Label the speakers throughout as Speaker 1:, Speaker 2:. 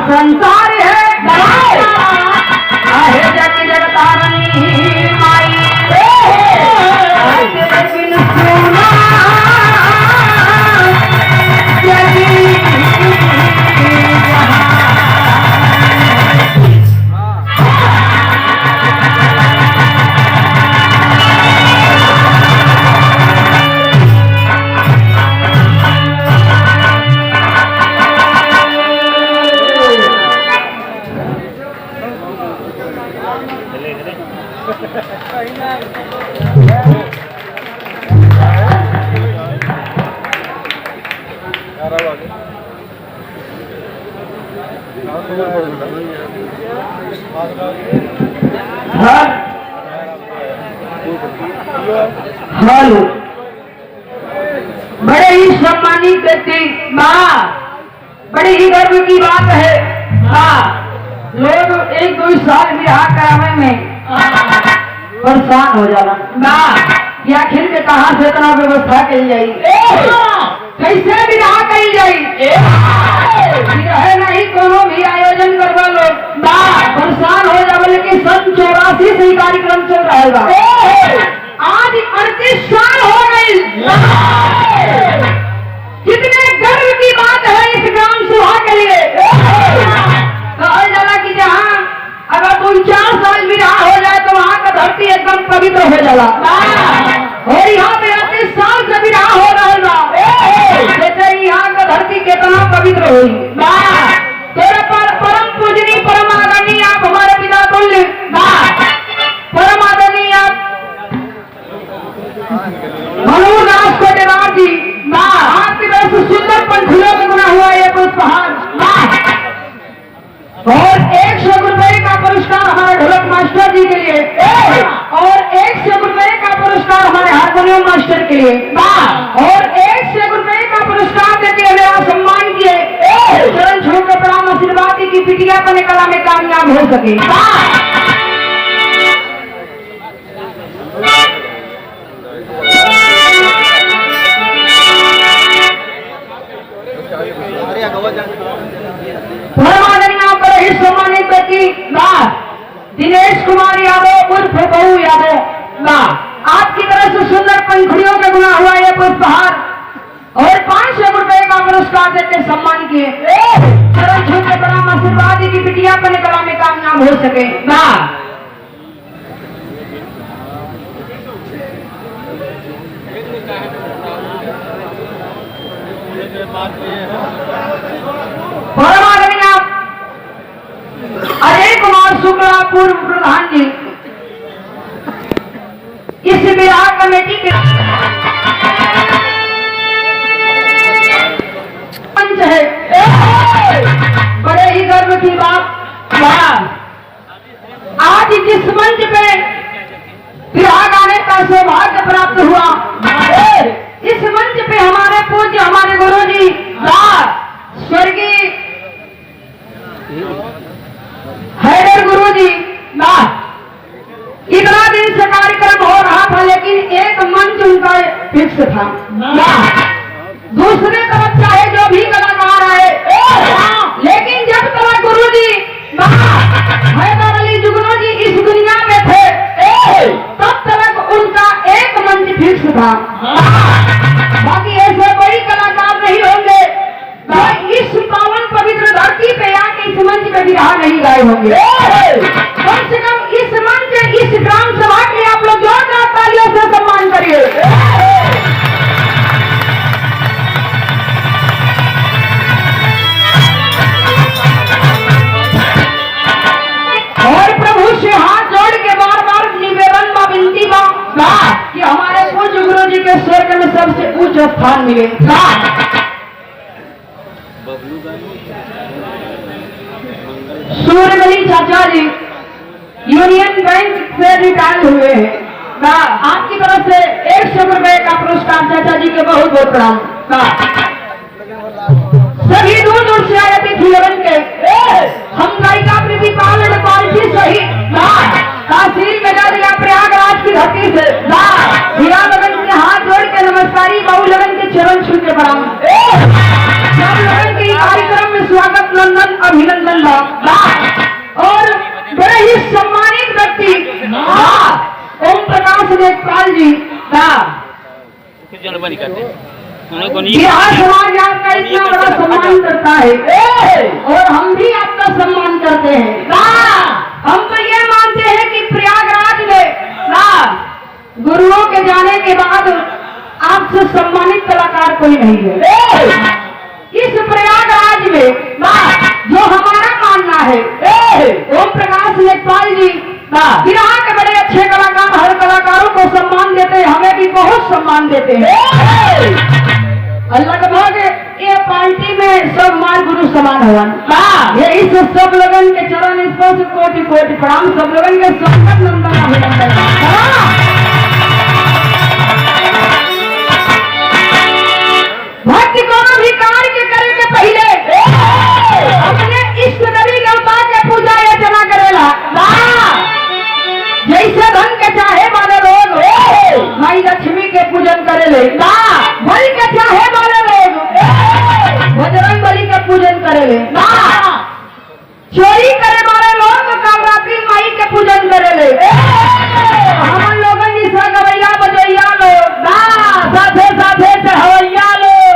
Speaker 1: संसार है आहे जग जगतारणी माई बिन सोना हेलो बड़े ही सम्मानित व्यक्ति माँ, बड़ी ही गर्व की बात है माँ। लोग एक दो साल विवाह कराने में परेशान हो जाना माँ, कि आखिर के कहाँ से इतना व्यवस्था की जाई, कैसे विवाह की जाई, नहीं कोनो भी आयोजन करवा लो माँ, परेशान हो जावे। लेकिन सन 84 से कार्यक्रम चल रहा है, आज 38 साल हो गई। कितने गर्व की बात है इस ग्राम सभा के लिए। कहा जाला कि जहाँ अगर 2-4 साल विवाह हो जाए तो वहाँ का धरती एकदम पवित्र हो जाला, और यहाँ पे 38 साल से विवाह हो रहा जैसे यहाँ का धरती कितना पवित्र हुई। तेरे परम पूजनी परम आदरणीय आप हमारे पिता तुल्य परम आदरणीय आप मनोहरदास कोटेदार जी, आपकी तरफ से सुंदर पंखुड़ियों में बना हुआ ये पुष्पहार और 100 रुपए का पुरस्कार हमारे ढोलक और 100 रुपए का पुरस्कार हमारे हारमोनियम मास्टर के लिए और 100 रुपए का पुरस्कार देते मेरा सम्मान किए चरण छू के प्रणाम आशीर्वाद की बिटिया अपने कला में कामयाब हो सके। बड़े ही सम्मानित व्यक्ति दिनेश कुमार यादव उर्फ बहू यादव आपकी तरफ से सुंदर पंखुड़ियों का गुना हुआ यह पुष्पहार और 500 रुपए का पुरस्कार देकर सम्मान किए चरण छू के प्रणाम आशीर्वाद की बिटिया अपने कला में कामयाब हो सके। अजय कुमार शुक्ला पूर्व प्रधान जी इस विवाह कमेटी के मंच है। बड़े ही गर्व की बात आज जिस मंच पे विवाह गाने का सौभाग्य प्राप्त हुआ इस मंच पे हमारे पूज्य हमारे गुरु जी स्वर्गीय हैदर गुरु जी इतना दिन से कार्यक्रम हो रहा था लेकिन एक मंच उनका फिक्स था। दूसरे तरफ चाहे जो भी कलाकार आए लेकिन जब तक गुरु जी हैदर अली जुगनू जी इस दुनिया में थे तब तक उनका एक मंच फिक्स था। बाकी ऐसे बड़ी कलाकार नहीं होंगे इस पावन पवित्र धरती पे आके इस मंच पे विरहा नहीं गाए होंगे। कम से कम इस मंच इस ग्राम सभा के आप लोग जोरदार तालियों से सम्मान करिए। और प्रभु से हाथ जोड़ के बार बार निवेदन व विनती कि हमारे पूज्य गुरु जी के स्वर्ग में सबसे उच्च स्थान मिले। सूर्यमणि चाचा जी यूनियन बैंक से रिटायर हुए हैं आपकी तरफ से 100 रुपए का पुरस्कार चाचा जी के बहुत बहुत प्रणाम। सभी दूर दूर से आए अतिथि लगन के हम गायिका प्रतिपाल पालसी सहित तहसील मेघालय प्रयागराज की धरती से हीरा लगन के हाथ जोड़ के नमस्कारी बाबू लगन के चरण छू के प्रणाम। सब लगन के कार्यक्रम में स्वागत नंदन अभिनंदन और बड़े ही सम्मानित व्यक्ति ओम प्रकाश नेकपाल जी बिहार समाज आपका इतना बड़ा सम्मान करता है और हम भी आपका सम्मान करते हैं। हम तो ये मानते हैं कि प्रयागराज में गुरुओं के जाने के बाद आपसे सम्मानित कलाकार कोई नहीं है। इस प्रयागराज में जो हमारा मानना है ओम प्रकाश नेकपाल जी विरहा के बड़े अच्छे कलाकार हर कलाकारों को सम्मान देते हैं हमें भी बहुत सम्मान देते हैं। अल्लाह का भाग ये पार्टी में सब मार गुरु समान हवन ये इस सब लोगन के चरण स्पर्श कोटि कोटि प्रणाम सब लोगन के स्वागत नंदन अभिनंदन। भक्ति कोनो भी कार्य करे के पहले अपने इष्ट देवी देवता के पूजा अर्चना करेला जैसे धन के चाहे वाले लोग माई लक्ष्मी के पूजन करेले बलि के चाहे वाले लोग बजरंग बली के पूजन करेले चोरी करे वाले लोग कामरात्रि माई के पूजन करेले हम लोगन जिसा गवैया बजैया लोग साथे साथे चढ़वैया लोग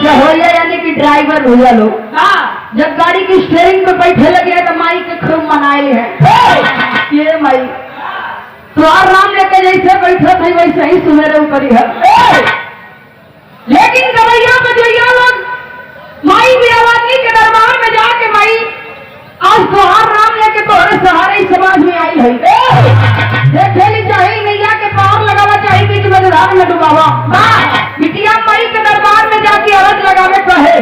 Speaker 1: चढ़वैया यानी कि ड्राइवर भैया लोग जब गाड़ी की स्टीयरिंग पे बैठे लगे तो माई के खूब मनाए हैं ये माई तो राम लेके जैसे बैठे थे वैसे ही सुमेरे ऊपर है। लेकिन गवैया बजैया लोग माई बीरावानी के दरबार में जाके माई आज तोहार राम लेके तोहरे सहारे समाज में आई है देखे ली चाहे नैया के पार लगावा चाहे बीच में धार में डुबावा बिटिया माई के दरबार में जाके अरज लगावे कहे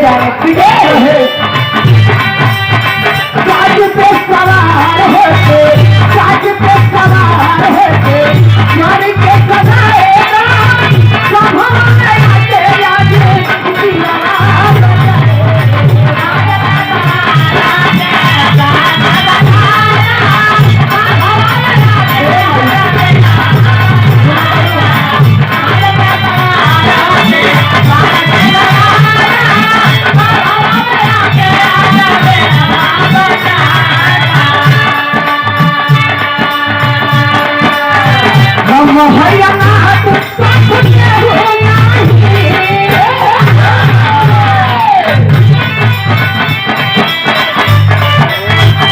Speaker 1: जाए पिटे रहे साज पे सवार होके साज पे सवार होके यानी के सजाएगा सब हमारे आते आगे दिया हरियाणा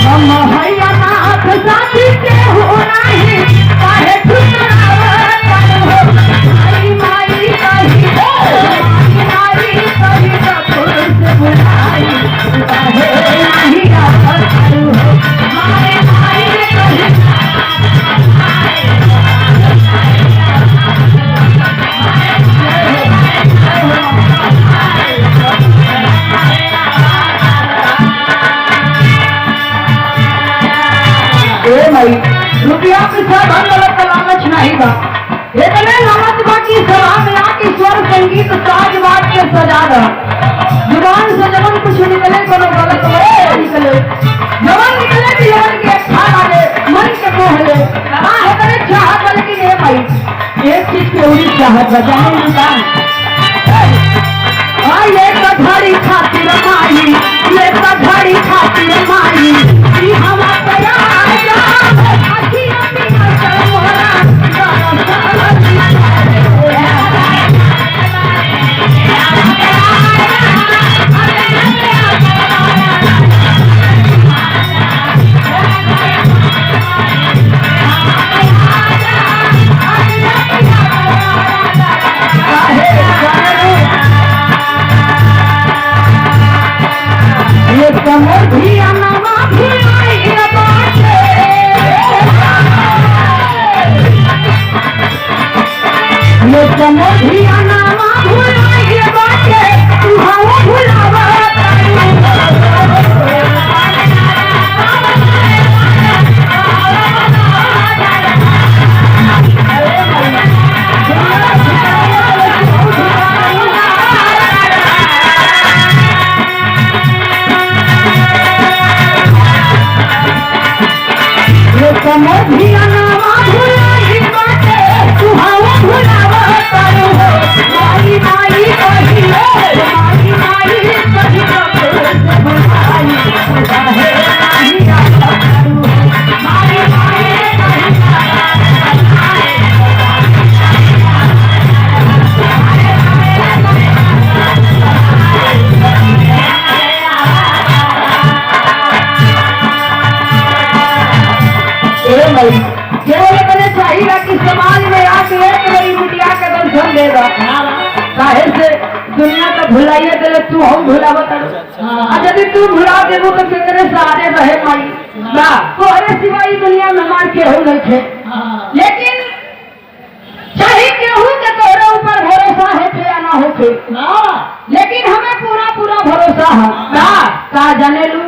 Speaker 1: हम हरियाणा साथी के हो नहीं काहे माई माई कही माई कही कपूर से बुलाई काहे नहीं आकर माई माई कही रुपया पैसा धन दौलत का लालच नहीं बा इतने लालच बा की सभा में आके स्वर संगीत साज बाज के सजा दा जुबान से जवन कुछ निकले कोनो गलत निकले जवन निकले भी जवन के अच्छा लागे मन के मोह ले कहा है तेरे चाहत बल्कि ये भाई एक चीज की उड़ी चाहत बजाने इंसान ये कठाड़ी खातिर माई ये कठाड़ी खातिर माई कि हम तेरा काहे से दुनिया तो भुलाइए दिले तू हम भुलावत यदि तू भुला देबो तो केकरे सहारे रहे माई ना तोहरे सिवाय दुनिया में मार के हो नहीं थे लेकिन चाहे केहू के तोहरे ऊपर भरोसा है थे या ना होथे लेकिन हमें पूरा पूरा भरोसा है ना का जाने लू